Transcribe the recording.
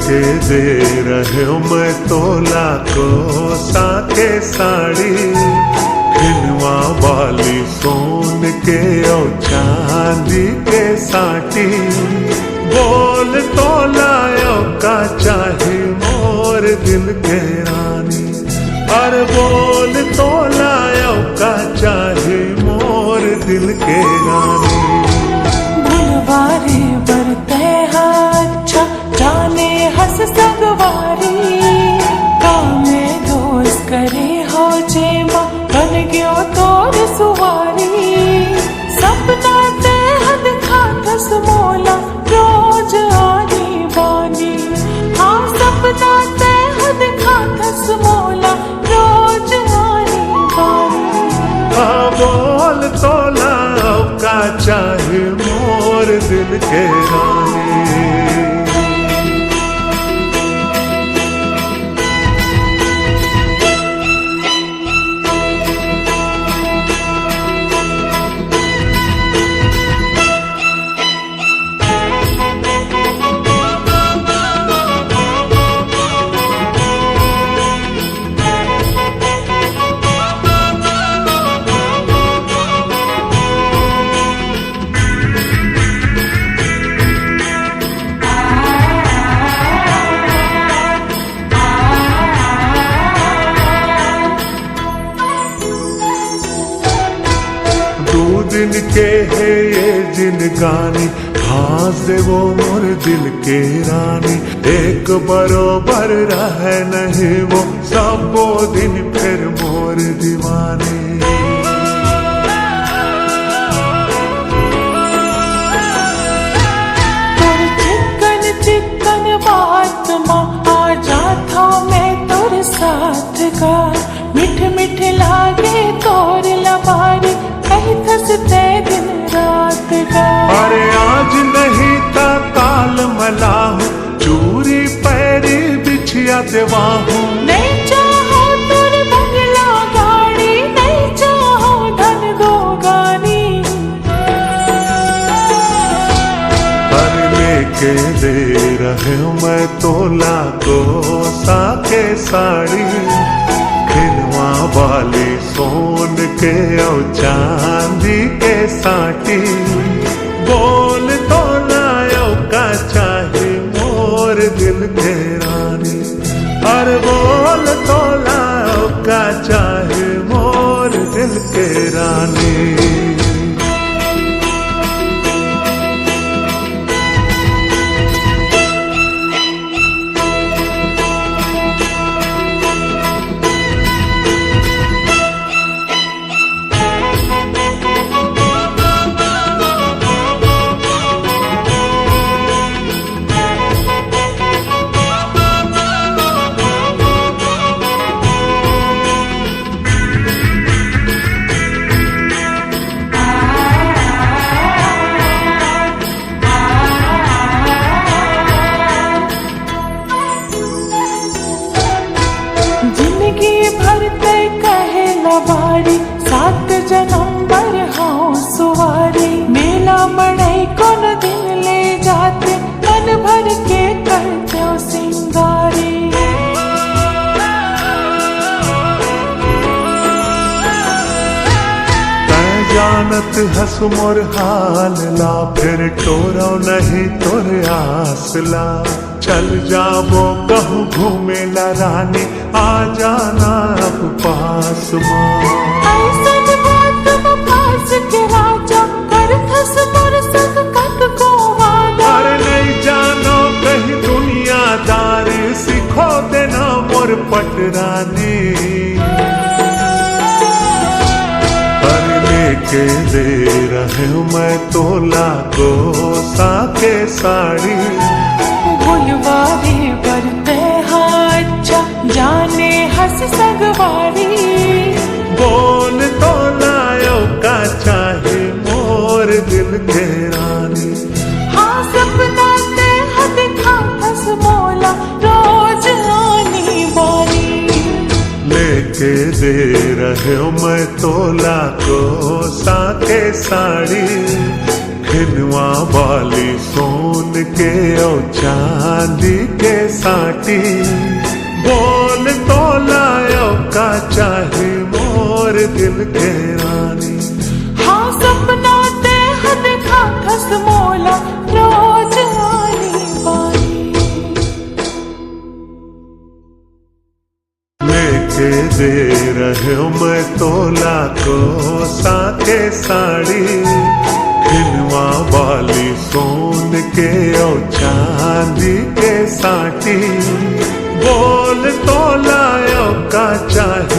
लेके दे रहे हो मैं तोला को साके साड़ी, खिलवा वाली सोन के और चांदी के साटी। बोल तोलायो का चाहे मोर दिल के रानी, और बोल तोलायो का चाहे मोर दिल के रानी। भुलवारी बरते अच्छा जाने हंस सगवारी, कामे दोस्त करे हो जेमा बन गयो तोर सुवारी। सपना ते हद खातस मोला रोज आनी बानी, हाँ सपना ते हद खातस मोला रोज आनी बानी। हाँ बोल तोला का चाहे मोर दिल के रानी। दिन के है ये जिंदगानी, घास दे वो मोर दिल के रानी। एक बरोबर रहे नहीं वो सबो दिन फिर मोर दीवानी। तोर चिकन चिकन बात माँ आ जाता मैं तोर साथ का, मिठ मिठ लागे तोर लबारी थसते दिन रात का। अरे आज नहीं था काल मलाहू, चूरी पैरी बिछिया देवाहू। नहीं चाहो तोर बंगला गाड़ी, नहीं चाहो धन दो गानी। पर लेके दे रहे हूँ मैं तोला को साके साड़ी, खिलवा वाली सोन के और चांदी के साटी। बोल तोलायो का चाहे मोर दिल के रानी, और बोल तोलायो का चाहे मोर दिल के रानी। बारी 7 जन्म बर हाँ सुवारी, मेला मड़ई कौन दिन ले जाते मन भर के करते हो सिंगारी। जानत हस मोर हाल ला, फिर टोरो नहीं तोर आसला। चल जाबो कहूँ घूमे ला रानी, आ जाना अब पास माँ। ऐसन बात पास के राजा कर थस मोर संग कत को वादा। अरे नहीं जानो कहीं दुनियादार, सिखो देना मोर पटरानी। के दे रहे हूँ मैं तोला को साके साड़ी, भुलवारी बरते अच्छा जाने हंस सगवारी। बोल तोलायो का चाहे मोर दिल के रानी, हाँ सपना ते हद खातस मोला रोज आनी बानी। लेके दे रहे हो मैं तोला को साके साड़ी, खिनवा वाली सोन के और चांदी के साटी बोल तो लायो का चाहे मोर दिल के रानी। हाँ सपना ते हद खास मोला रोज आनी बानी। लेके दे रहे हो मैं तोला को साके साड़ी खिनवा वाली सोन के और चांदी के साटी बोल तो लायो का चाहे